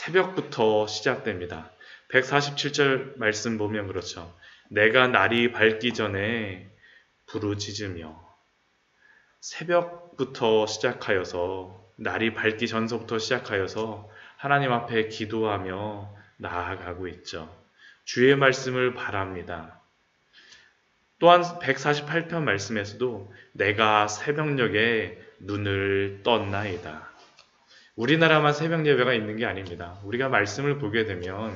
새벽부터 시작됩니다. 147절 말씀 보면 그렇죠. 내가 날이 밝기 전에 부르짖으며, 새벽부터 시작하여서, 날이 밝기 전서부터 시작하여서 하나님 앞에 기도하며 나아가고 있죠. 주의 말씀을 바랍니다. 또한 148편 말씀에서도 내가 새벽녘에 눈을 떴나이다. 우리나라만 새벽 예배가 있는 게 아닙니다. 우리가 말씀을 보게 되면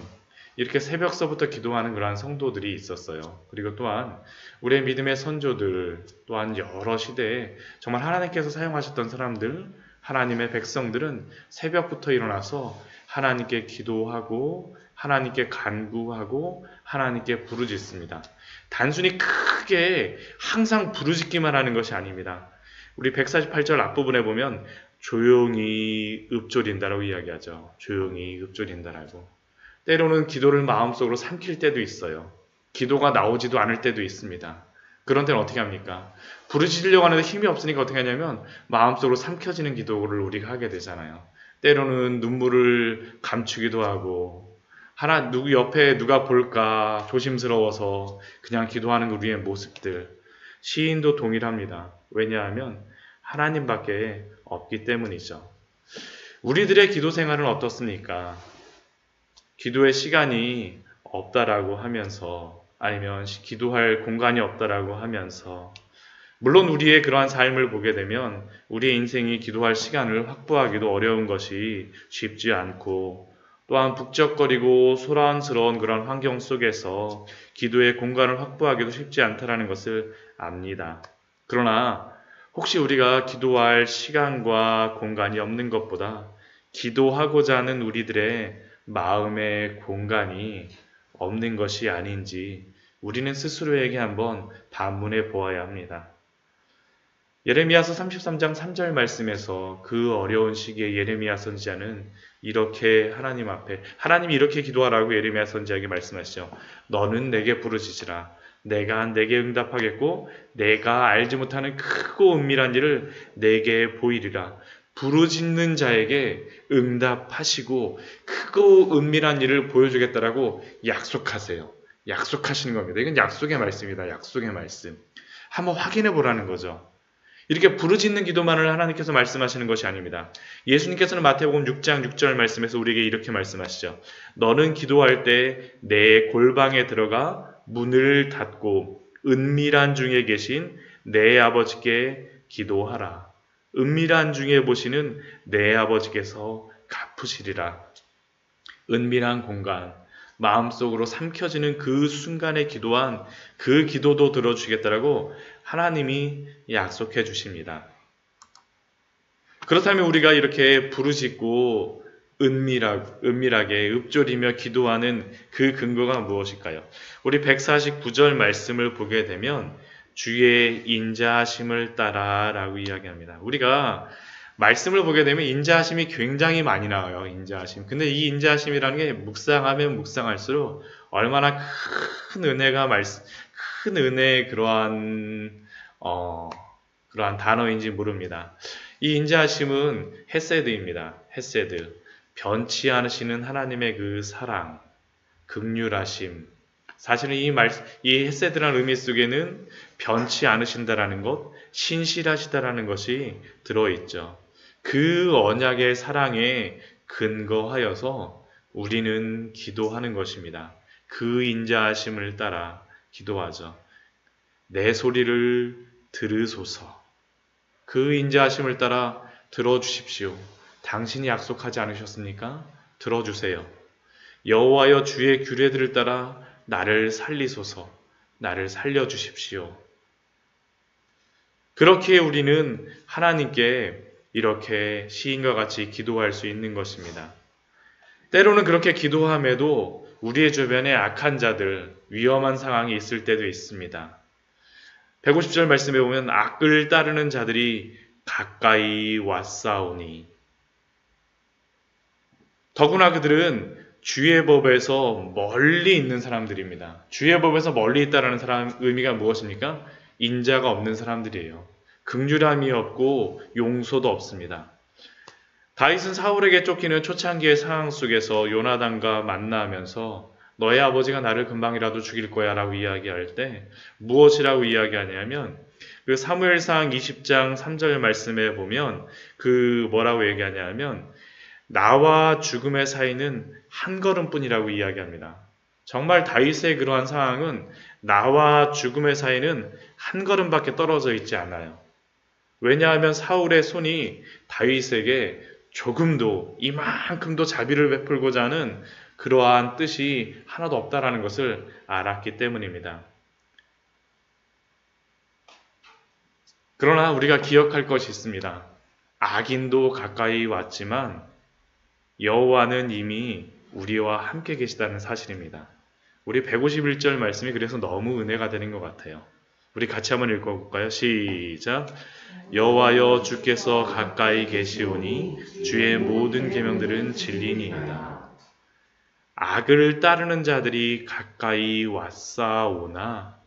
이렇게 새벽서부터 기도하는 그러한 성도들이 있었어요. 그리고 또한 우리의 믿음의 선조들, 또한 여러 시대에 정말 하나님께서 사용하셨던 사람들, 하나님의 백성들은 새벽부터 일어나서 하나님께 기도하고 하나님께 간구하고 하나님께 부르짖습니다. 단순히 크게 항상 부르짖기만 하는 것이 아닙니다. 우리 148절 앞부분에 보면 조용히 읊조린다라고 이야기하죠. 조용히 읊조린다라고. 때로는 기도를 마음속으로 삼킬 때도 있어요. 기도가 나오지도 않을 때도 있습니다. 그런 때는 어떻게 합니까? 부르짖으려고 하는데 힘이 없으니까 어떻게 하냐면 마음속으로 삼켜지는 기도를 우리가 하게 되잖아요. 때로는 눈물을 감추기도 하고 누구 옆에 누가 볼까 조심스러워서 그냥 기도하는 우리의 모습들. 시인도 동일합니다. 왜냐하면 하나님밖에 없기 때문이죠. 우리들의 기도 생활은 어떻습니까? 기도의 시간이 없다라고 하면서, 아니면 기도할 공간이 없다라고 하면서, 물론 우리의 그러한 삶을 보게 되면 우리의 인생이 기도할 시간을 확보하기도 어려운 것이 쉽지 않고, 또한 북적거리고 소란스러운 그런 환경 속에서 기도의 공간을 확보하기도 쉽지 않다라는 것을 압니다. 그러나 혹시 우리가 기도할 시간과 공간이 없는 것보다 기도하고자 하는 우리들의 마음의 공간이 없는 것이 아닌지 우리는 스스로에게 한번 반문해 보아야 합니다. 예레미야서 33장 3절 말씀에서 그 어려운 시기에 예레미야 선지자는 이렇게 하나님 앞에, 하나님이 이렇게 기도하라고 예레미야 선지자에게 말씀하시죠. 너는 내게 부르짖으라. 내가 내게 응답하겠고 내가 알지 못하는 크고 은밀한 일을 내게 보이리라. 부르짖는 자에게 응답하시고 크고 은밀한 일을 보여주겠다라고 약속하세요. 약속하시는 겁니다. 이건 약속의 말씀이다. 약속의 말씀. 한번 확인해 보라는 거죠. 이렇게 부르짖는 기도만을 하나님께서 말씀하시는 것이 아닙니다. 예수님께서는 마태복음 6장 6절 말씀에서 우리에게 이렇게 말씀하시죠. 너는 기도할 때 내 골방에 들어가 문을 닫고 은밀한 중에 계신 내 아버지께 기도하라. 은밀한 중에 보시는 내 아버지께서 갚으시리라. 은밀한 공간, 마음속으로 삼켜지는 그 순간에 기도한 그 기도도 들어주시겠다라고 하나님이 약속해 주십니다. 그렇다면 우리가 이렇게 부르짖고 은밀하게 읊조리며 기도하는 그 근거가 무엇일까요? 우리 149절 말씀을 보게 되면 주의 인자하심을 따라 라고 이야기합니다. 우리가 말씀을 보게 되면 인자하심이 굉장히 많이 나와요. 인자하심. 근데 이 인자하심이라는 게 묵상하면 묵상할수록 얼마나 큰 은혜가 큰 은혜의 그러한 단어인지 모릅니다. 이 인자하심은 헤세드입니다. 헤세드. 변치 않으시는 하나님의 그 사랑, 긍휼하심. 사실은 이 헤세드라는 의미 속에는 변치 않으신다라는 것, 신실하시다라는 것이 들어있죠. 그 언약의 사랑에 근거하여서 우리는 기도하는 것입니다. 그 인자하심을 따라 기도하죠. 내 소리를 들으소서. 그 인자하심을 따라 들어주십시오. 당신이 약속하지 않으셨습니까? 들어주세요. 여호와여 주의 규례들을 따라 나를 살리소서. 나를 살려주십시오. 그렇게 우리는 하나님께 이렇게 시인과 같이 기도할 수 있는 것입니다. 때로는 그렇게 기도함에도 우리의 주변에 악한 자들, 위험한 상황이 있을 때도 있습니다. 150절 말씀에 보면 악을 따르는 자들이 가까이 왔사오니, 더구나 그들은 주의 법에서 멀리 있는 사람들입니다. 주의 법에서 멀리 있다는 의미가 무엇입니까? 인자가 없는 사람들이에요. 긍휼함이 없고 용서도 없습니다. 다윗은 사울에게 쫓기는 초창기의 상황 속에서 요나단과 만나면서 너의 아버지가 나를 금방이라도 죽일 거야 라고 이야기할 때 무엇이라고 이야기하냐면 그 사무엘상 20장 3절 말씀에 보면 그 뭐라고 얘기하냐면 나와 죽음의 사이는 한 걸음뿐이라고 이야기합니다. 정말 다윗의 그러한 상황은 나와 죽음의 사이는 한 걸음밖에 떨어져 있지 않아요. 왜냐하면 사울의 손이 다윗에게 조금도 이만큼도 자비를 베풀고자 하는 그러한 뜻이 하나도 없다라는 것을 알았기 때문입니다. 그러나 우리가 기억할 것이 있습니다. 악인도 가까이 왔지만 여호와는 이미 우리와 함께 계시다는 사실입니다. 우리 151절 말씀이 그래서 너무 은혜가 되는 것 같아요. 우리 같이 한번 읽어볼까요? 시작. 여호와여 주께서 가까이 계시오니 주의 모든 계명들은 진리니이다. 악을 따르는 자들이 가까이 왔사오나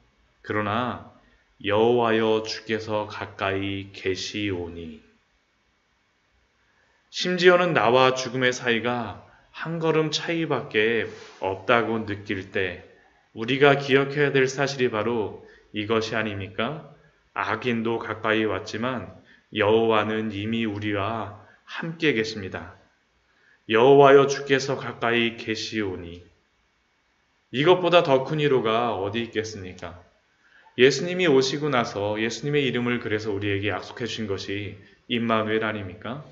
그러나 여호와여 주께서 가까이 계시오니 심지어는 나와 죽음의 사이가 한 걸음 차이밖에 없다고 느낄 때 우리가 기억해야 될 사실이 바로 이것이 아닙니까? 악인도 가까이 왔지만 여호와는 이미 우리와 함께 계십니다. 여호와여 주께서 가까이 계시오니 이것보다 더 큰 위로가 어디 있겠습니까? 예수님이 오시고 나서 예수님의 이름을 그래서 우리에게 약속해 주신 것이 임마누엘 아닙니까?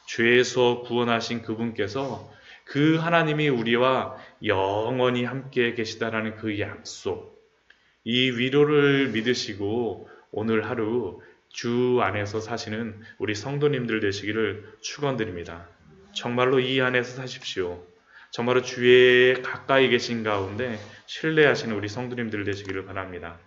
죄에서 구원하신 그분께서 그 하나님이 우리와 영원히 함께 계시다라는 그 약속, 이 위로를 믿으시고 오늘 하루 주 안에서 사시는 우리 성도님들 되시기를 축원드립니다. 정말로 이 안에서 사십시오. 정말로 주의 가까이 계신 가운데 신뢰하시는 우리 성도님들 되시기를 바랍니다.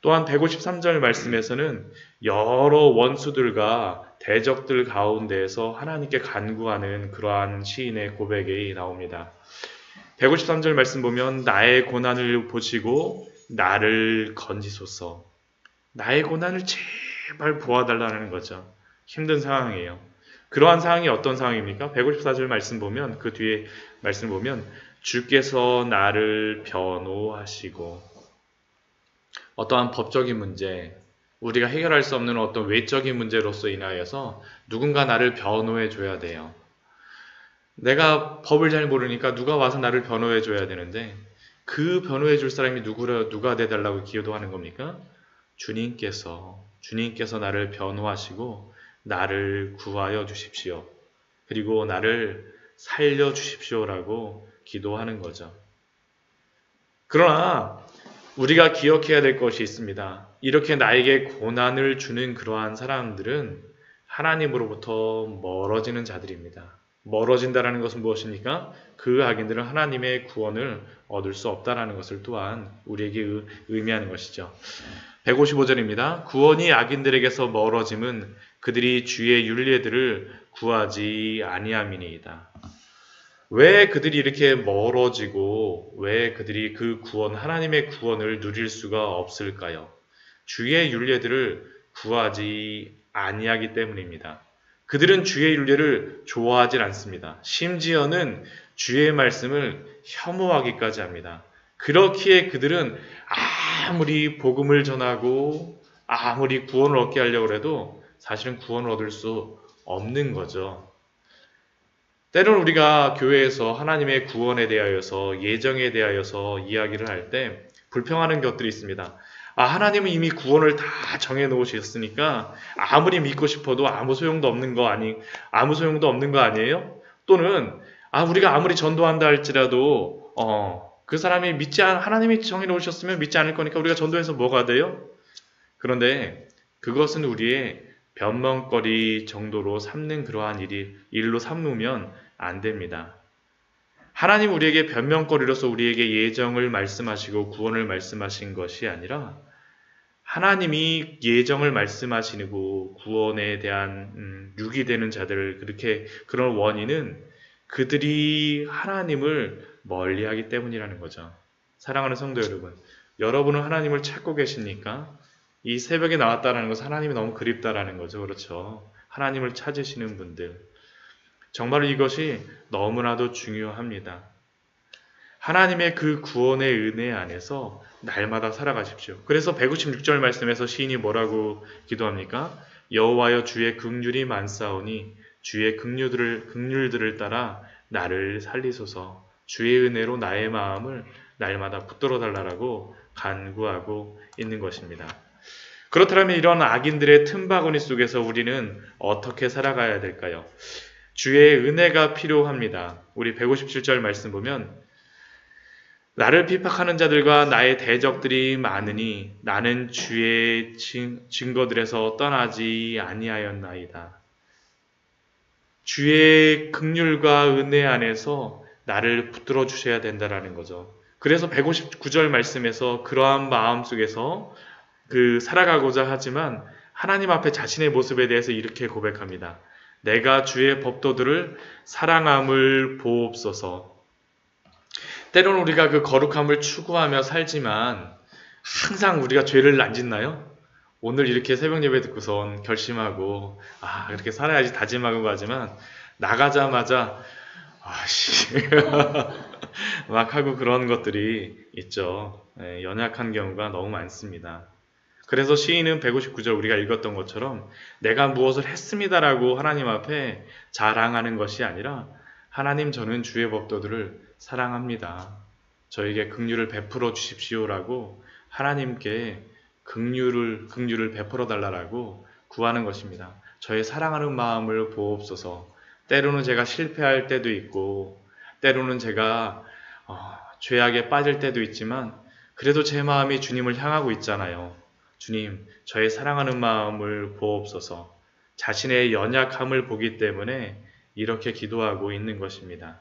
또한 153절 말씀에서는 여러 원수들과 대적들 가운데에서 하나님께 간구하는 그러한 시인의 고백이 나옵니다. 153절 말씀 보면 나의 고난을 보시고 나를 건지소서. 나의 고난을 제발 보아달라는 거죠. 힘든 상황이에요. 그러한 상황이 어떤 상황입니까? 154절 말씀 보면 그 뒤에 말씀 보면 주께서 나를 변호하시고 어떠한 법적인 문제, 우리가 해결할 수 없는 어떤 외적인 문제로서 인하여서 누군가 나를 변호해 줘야 돼요. 내가 법을 잘 모르니까 누가 와서 나를 변호해 줘야 되는데 그 변호해 줄 사람이 누가 돼달라고 기도하는 겁니까? 주님께서 나를 변호하시고 나를 구하여 주십시오. 그리고 나를 살려 주십시오라고 기도하는 거죠. 그러나 우리가 기억해야 될 것이 있습니다. 이렇게 나에게 고난을 주는 그러한 사람들은 하나님으로부터 멀어지는 자들입니다. 멀어진다는 것은 무엇입니까? 그 악인들은 하나님의 구원을 얻을 수 없다는 것을 또한 우리에게 의미하는 것이죠. 155절입니다. 구원이 악인들에게서 멀어짐은 그들이 주의 율례들을 구하지 아니함이니이다. 왜 그들이 이렇게 멀어지고 왜 그들이 그 구원, 하나님의 구원을 누릴 수가 없을까요? 주의 율례들을 구하지 아니하기 때문입니다. 그들은 주의 율례를 좋아하지 않습니다. 심지어는 주의 말씀을 혐오하기까지 합니다. 그렇기에 그들은 아무리 복음을 전하고 아무리 구원을 얻게 하려고 해도 사실은 구원을 얻을 수 없는 거죠. 때로는 우리가 교회에서 하나님의 구원에 대하여서 예정에 대하여서 이야기를 할 때 불평하는 것들이 있습니다. 하나님은 이미 구원을 다 정해 놓으셨으니까 아무리 믿고 싶어도 아무 소용도 없는 거 아니에요? 또는 우리가 아무리 전도한다 할지라도 그 사람이 하나님이 정해 놓으셨으면 믿지 않을 거니까 우리가 전도해서 뭐가 돼요? 그런데 그것은 우리의 변명거리 정도로 삼는 그러한 일로 삼으면 안 됩니다. 하나님 우리에게 변명거리로서 우리에게 예정을 말씀하시고 구원을 말씀하신 것이 아니라 하나님이 예정을 말씀하시고 구원에 대한 유기되는 자들을 그런 원인은 그들이 하나님을 멀리하기 때문이라는 거죠. 사랑하는 성도 여러분, 여러분은 하나님을 찾고 계십니까? 이 새벽에 나왔다는 것은 하나님이 너무 그립다라는 거죠. 그렇죠? 하나님을 찾으시는 분들. 정말 이것이 너무나도 중요합니다. 하나님의 그 구원의 은혜 안에서 날마다 살아가십시오. 그래서 156절 말씀에서 시인이 뭐라고 기도합니까? 여호와여 주의 긍휼이 많사오니 주의 긍휼들을 따라 나를 살리소서. 주의 은혜로 나의 마음을 날마다 붙들어 달라고 간구하고 있는 것입니다. 그렇다면 이런 악인들의 틈바구니 속에서 우리는 어떻게 살아가야 될까요? 주의 은혜가 필요합니다. 우리 157절 말씀 보면 나를 핍박하는 자들과 나의 대적들이 많으니 나는 주의 증거들에서 떠나지 아니하였나이다. 주의 긍휼과 은혜 안에서 나를 붙들어 주셔야 된다라는 거죠. 그래서 159절 말씀에서 그러한 마음 속에서 살아가고자 하지만 하나님 앞에 자신의 모습에 대해서 이렇게 고백합니다. 내가 주의 법도들을 사랑함을 보옵소서. 때로는 우리가 그 거룩함을 추구하며 살지만 항상 우리가 죄를 안 짓나요? 오늘 이렇게 새벽 예배 듣고선 결심하고 그렇게 살아야지 다짐하고 가지만 나가자마자 막 하고 그런 것들이 있죠. 연약한 경우가 너무 많습니다. 그래서 시인은 159절 우리가 읽었던 것처럼 내가 무엇을 했습니다라고 하나님 앞에 자랑하는 것이 아니라 하나님 저는 주의 법도들을 사랑합니다. 저에게 긍휼을 베풀어 주십시오라고 하나님께 긍휼을 베풀어 달라고 구하는 것입니다. 저의 사랑하는 마음을 보옵소서. 때로는 제가 실패할 때도 있고 때로는 제가 죄악에 빠질 때도 있지만 그래도 제 마음이 주님을 향하고 있잖아요. 주님, 저의 사랑하는 마음을 보옵소서. 자신의 연약함을 보기 때문에 이렇게 기도하고 있는 것입니다.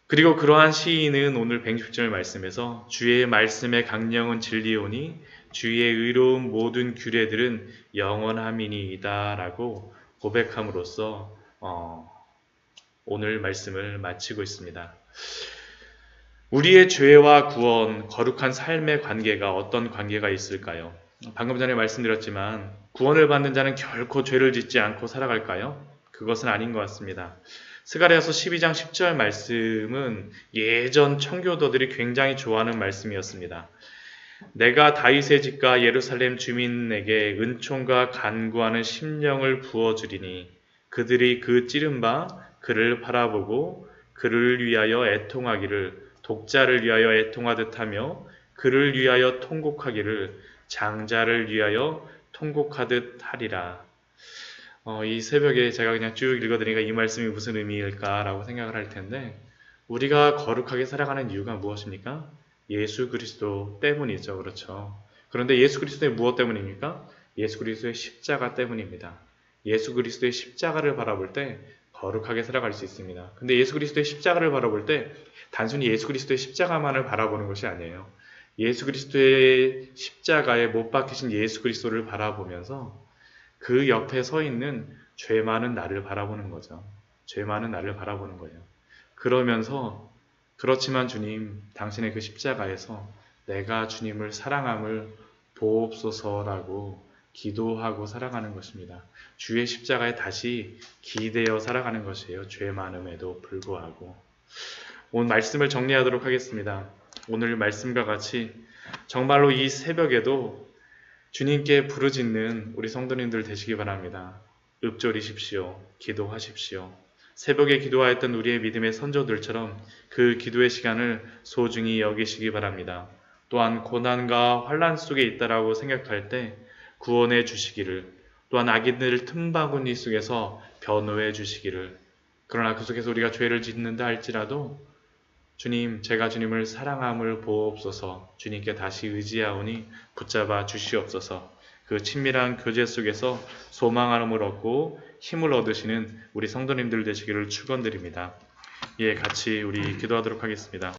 그리고 그러한 시인은 오늘 160절 말씀에서 주의 말씀의 강령은 진리오니 주의 의로운 모든 규례들은 영원함이니이다 라고 고백함으로써 오늘 말씀을 마치고 있습니다. 우리의 죄와 구원, 거룩한 삶의 관계가 어떤 관계가 있을까요? 방금 전에 말씀드렸지만 구원을 받는 자는 결코 죄를 짓지 않고 살아갈까요? 그것은 아닌 것 같습니다. 스가랴서 12장 10절 말씀은 예전 청교도들이 굉장히 좋아하는 말씀이었습니다. 내가 다윗의 집과 예루살렘 주민에게 은총과 간구하는 심령을 부어주리니 그들이 그 찌른 바 그를 바라보고 그를 위하여 애통하기를 독자를 위하여 애통하듯 하며 그를 위하여 통곡하기를 장자를 위하여 통곡하듯 하리라. 이 새벽에 제가 그냥 쭉 읽어드리니까 이 말씀이 무슨 의미일까라고 생각을 할 텐데 우리가 거룩하게 살아가는 이유가 무엇입니까? 예수 그리스도 때문이죠. 그렇죠. 그런데 예수 그리스도의 무엇 때문입니까? 예수 그리스도의 십자가 때문입니다. 예수 그리스도의 십자가를 바라볼 때 거룩하게 살아갈 수 있습니다. 근데 예수 그리스도의 십자가를 바라볼 때 단순히 예수 그리스도의 십자가만을 바라보는 것이 아니에요. 예수 그리스도의 십자가에 못 박히신 예수 그리스도를 바라보면서 그 옆에 서 있는 죄 많은 나를 바라보는 거죠. 죄 많은 나를 바라보는 거예요. 그러면서 그렇지만 주님, 당신의 그 십자가에서 내가 주님을 사랑함을 보옵소서라고 기도하고 살아가는 것입니다. 주의 십자가에 다시 기대어 살아가는 것이에요. 죄 많음에도 불구하고. 오늘 말씀을 정리하도록 하겠습니다. 오늘 말씀과 같이 정말로 이 새벽에도 주님께 부르짖는 우리 성도님들 되시기 바랍니다. 읊조리십시오. 기도하십시오. 새벽에 기도하였던 우리의 믿음의 선조들처럼 그 기도의 시간을 소중히 여기시기 바랍니다. 또한 고난과 환난 속에 있다라고 생각할 때 구원해 주시기를, 또한 악인들 틈바구니 속에서 변호해 주시기를, 그러나 그 속에서 우리가 죄를 짓는다 할지라도 주님, 제가 주님을 사랑함을 보옵소서. 주님께 다시 의지하오니 붙잡아 주시옵소서. 그 친밀한 교제 속에서 소망함을 얻고 힘을 얻으시는 우리 성도님들 되시기를 축원드립니다. 같이 우리 기도하도록 하겠습니다.